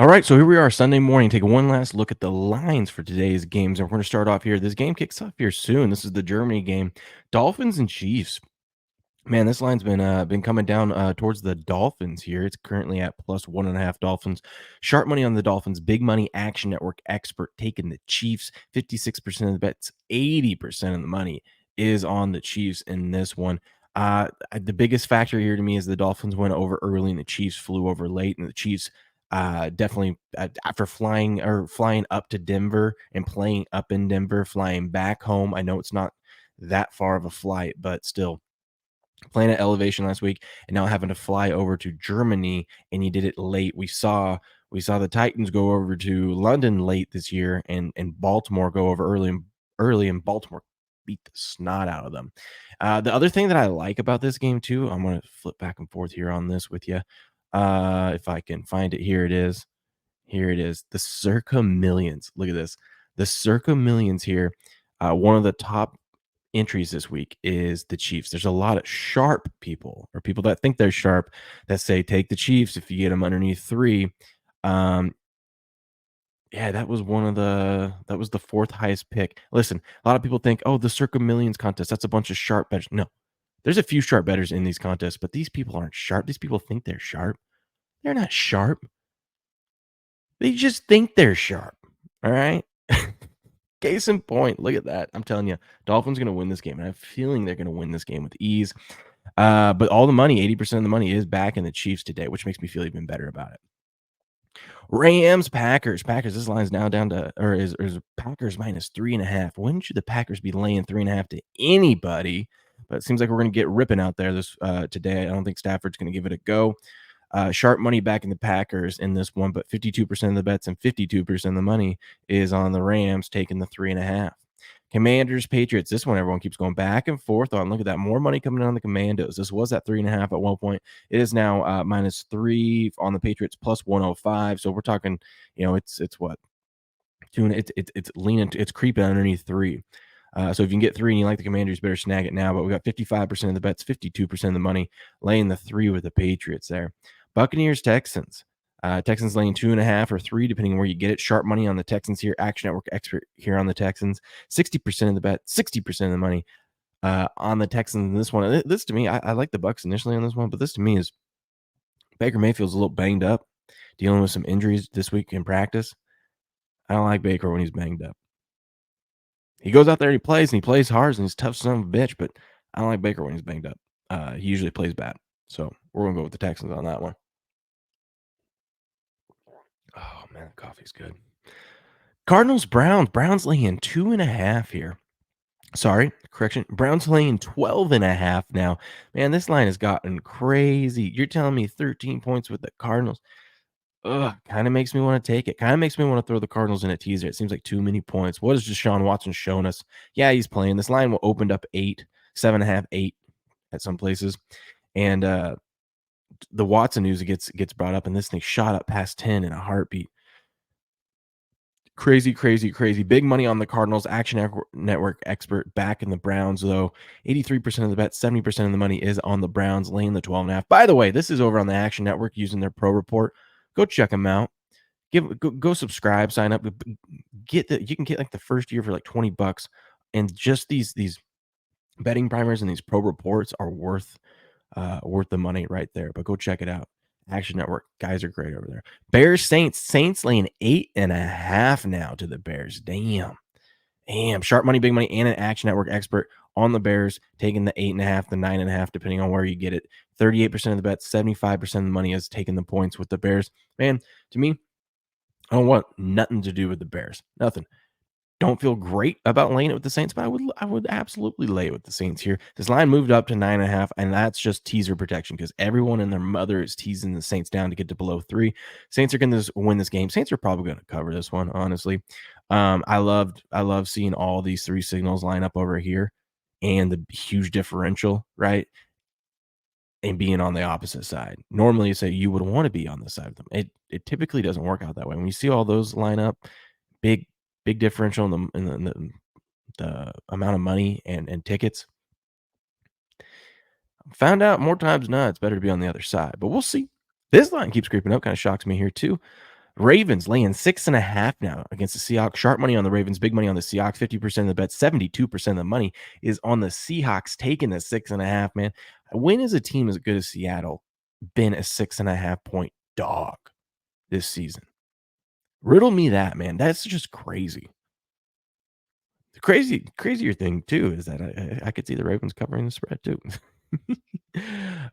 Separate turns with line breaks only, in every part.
All right, so here we are Sunday morning. Take one last look at the lines for today's games. And we're going to start off here. This game kicks off here soon. This is the Germany game. Dolphins and Chiefs. Man, this line's been coming down towards the Dolphins here. It's currently at plus 1.5 Dolphins. Sharp money on the Dolphins. Big money action network expert taking the Chiefs. 56% of the bets, 80% of the money is on the Chiefs in this one. The biggest factor here to me is the Dolphins went over early and the Chiefs flew over late, and the Chiefs definitely after flying up to Denver and playing up in Denver, flying back home. I know it's not that far of a flight, but still playing at elevation last week and now having to fly over to Germany, and he did it late. We saw the Titans go over to London late this year, and Baltimore go over early, and Baltimore beat the snot out of them. The other thing that I like about this game too, I'm going to flip back and forth here on this with you. If I can find it, here it is. Here it is. The Circa Millions. Look at this. The Circa Millions here. One of the top entries this week is the Chiefs. There's a lot of sharp people or people that think they're sharp that say take the Chiefs if you get them underneath 3. Um, yeah, that was the 4th highest pick. Listen, a lot of people think, "Oh, the Circa Millions contest, that's a bunch of sharp bettors." No. There's a few sharp bettors in these contests, but these people aren't sharp. These people think they're sharp. They're not sharp. They just think they're sharp. All right? Case in point, look at that. I'm telling you, Dolphins gonna win this game, and I have a feeling they're gonna win this game with ease. But all the money, 80% of the money is back in the Chiefs today, which makes me feel even better about it. Rams, Packers. Packers, this line's now down to or is Packers minus 3.5. When should the Packers be laying 3.5 to anybody? But it seems like we're gonna get ripping out there this today. I don't think Stafford's gonna give it a go. Sharp money back in the Packers in this one, but 52% of the bets and 52% of the money is on the Rams taking the 3.5. Commanders, Patriots. This one everyone keeps going back and forth on. Look at that. More money coming in on the Commandos. This was at 3.5 at one point. It is now minus 3 on the Patriots plus 105. So we're talking, it's what? It's leaning, it's creeping underneath 3. So if you can get 3 and you like the Commanders, better snag it now. But we got 55% of the bets, 52% of the money laying the 3 with the Patriots there. Buccaneers, Texans. Texans laying 2.5 or 3, depending on where you get it. Sharp money on the Texans here. Action Network expert here on the Texans. 60% of the bet, 60% of the money on the Texans in this one. This to me, I like the Bucs initially on this one, but this to me is Baker Mayfield's a little banged up, dealing with some injuries this week in practice. I don't like Baker when he's banged up. He goes out there, and he plays hard, and he's tough son of a bitch, but I don't like Baker when he's banged up. He usually plays bad. So we're going to go with the Texans on that one. Oh, man, the coffee's good. Cardinals, Browns. Browns laying 2.5 here. Sorry, correction. Browns laying 12.5 now. Man, this line has gotten crazy. You're telling me 13 points with the Cardinals. Ugh, kind of makes me want to take it. Kind of makes me want to throw the Cardinals in a teaser. It seems like too many points. What has Deshaun Watson shown us? Yeah, he's playing. This line will opened up 8, 7.5, 8 at some places. And the Watson news gets brought up, and this thing shot up past 10 in a heartbeat. Crazy, crazy, crazy. Big money on the Cardinals. Network expert back in the Browns, though. 83% of the bet, 70% of the money is on the Browns, laying the 12.5. By the way, this is over on the Action Network using their pro report. Go check them out. Go subscribe, sign up. You can get like the first year for like $20, and just these betting primers and these pro reports are worth the money right there. But go check it out. Action Network guys are great over there. Bears, Saints laying 8.5 now to the Bears. Damn, sharp money, big money, and an Action Network expert on the Bears, taking the 8.5, the 9.5, depending on where you get it. 38% of the bets, 75% of the money is taking the points with the Bears. Man, to me, I don't want nothing to do with the Bears. Nothing. Don't feel great about laying it with the Saints, but I would absolutely lay it with the Saints here. This line moved up to 9.5, and that's just teaser protection because everyone and their mother is teasing the Saints down to get to below 3. Saints are going to win this game. Saints are probably going to cover this one, honestly. I love seeing all these 3 signals line up over here and the huge differential, right? And being on the opposite side. Normally, say you would want to be on the side of them. It typically doesn't work out that way. When you see all those line up, big big differential in the amount of money and tickets. Found out more times than not, it's better to be on the other side, but we'll see. This line keeps creeping up, kind of shocks me here too. Ravens laying 6.5 now against the Seahawks. Sharp money on the Ravens, big money on the Seahawks. 50% of the bet, 72% of the money is on the Seahawks taking the 6.5, man. When is a team as good as Seattle been a 6.5 point dog this season? Riddle me that, man. That's just crazy. The crazier thing too is that I could see the Ravens covering the spread too.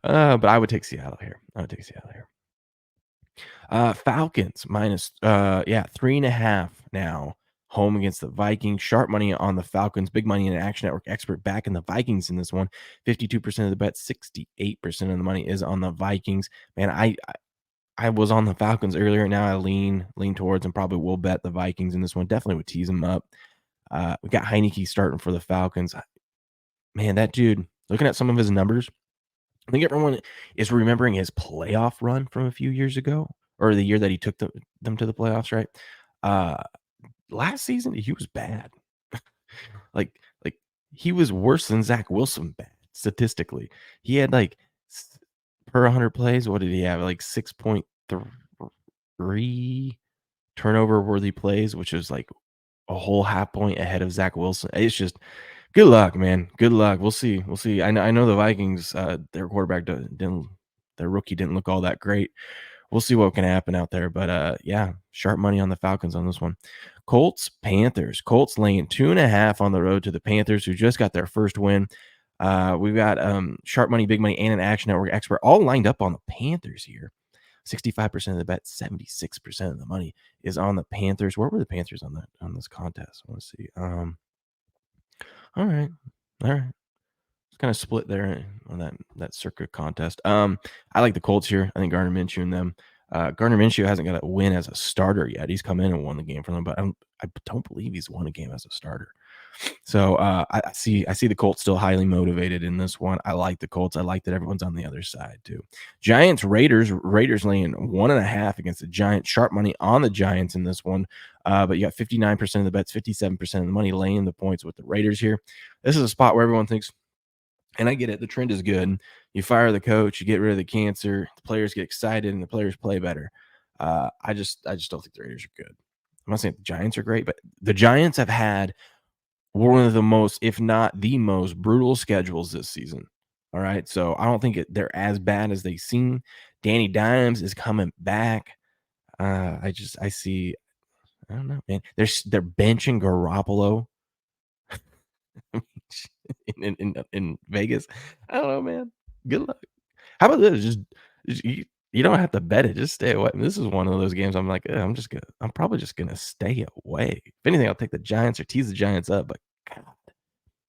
But I would take Seattle here. I would take Seattle here. Falcons minus, yeah, 3.5 now, home against the Vikings. Sharp money on the Falcons, big money in an Action Network expert back in the Vikings in this one. 52% of the bet, 68% of the money is on the Vikings. Man, I was on the Falcons earlier. Now I lean towards and probably will bet the Vikings in this one. Definitely would tease them up. We got Heineke starting for the Falcons. Man, that dude, looking at some of his numbers, I think everyone is remembering his playoff run from a few years ago, or the year that he took them to the playoffs, right? Uh, Last season, he was bad. Like he was worse than Zach Wilson bad statistically. He had like per 100 plays, what did he have? Like 6.3 turnover worthy plays, which is like a whole half point ahead of Zach Wilson. It's just good luck, man. Good luck. We'll see. We'll see. I know the Vikings, their quarterback didn't their rookie didn't look all that great. We'll see what can happen out there. But yeah, sharp money on the Falcons on this one. Colts, Panthers. Colts laying 2.5 on the road to the Panthers, who just got their first win. We've got sharp money, big money, and an Action Network expert all lined up on the Panthers here. 65% of the bet, 76% of the money is on the Panthers. Where were the Panthers on this contest? I want to see. All right. All right. It's kind of split there on that circuit contest. I like the Colts here. I think Gardner Minshew and them. Gardner Minshew hasn't got a win as a starter yet. He's come in and won the game for them, but I don't believe he's won a game as a starter. So I see the Colts still highly motivated in this one. I like the Colts. I like that everyone's on the other side too. Giants, Raiders laying 1.5 against the Giants. Sharp money on the Giants in this one. But you got 59% of the bets, 57% of the money laying the points with the Raiders here. This is a spot where everyone thinks, and I get it, the trend is good. You fire the coach, you get rid of the cancer, the players get excited, and the players play better. I just don't think the Raiders are good. I'm not saying the Giants are great, but the Giants have had one of the most, if not the most, brutal schedules this season. All right, so I don't think they're as bad as they seem. Danny Dimes is coming back. I see. I don't know, man. They're benching Garoppolo in Vegas. I don't know, man. Good luck. How about this? You don't have to bet it. Just stay away. This is one of those games I'm like, I'm probably just gonna stay away. If anything, I'll take the Giants or tease the Giants up, but God,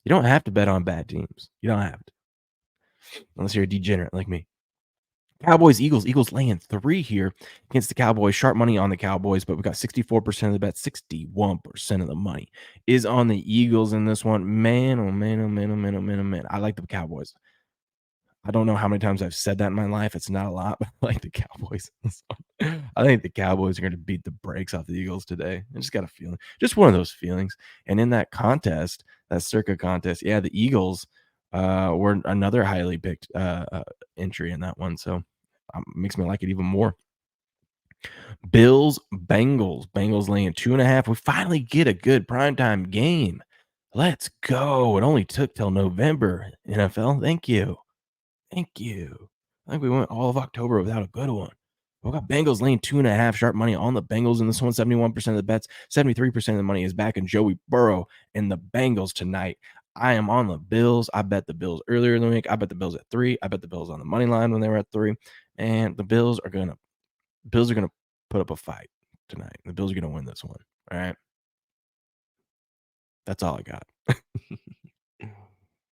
you don't have to bet on bad teams. You don't have to. Unless you're a degenerate like me. Cowboys, Eagles laying 3 here against the Cowboys. Sharp money on the Cowboys, but we got 64% of the bet, 61% of the money is on the Eagles in this one. Man, oh man, oh man, oh man, oh man, oh man. I like the Cowboys. I don't know how many times I've said that in my life. It's not a lot, but I like the Cowboys. I think the Cowboys are going to beat the brakes off the Eagles today. I just got a feeling, just one of those feelings. And in that contest, that circa contest, yeah, the Eagles were another highly picked entry in that one. So makes me like it even more. Bengals laying 2.5. We finally get a good primetime game. Let's go. It only took till November, NFL. Thank you. Thank you. I think we went all of October without a good one. We got Bengals laying 2.5. Sharp money on the Bengals in this one. 71% of the bets, 73% of the money is back in Joey Burrow and the Bengals tonight. I am on the Bills. I bet the Bills earlier in the week. I bet the Bills at 3. I bet the Bills on the money line when they were at 3. And the Bills are gonna put up a fight tonight. The Bills are gonna win this one. All right. That's all I got.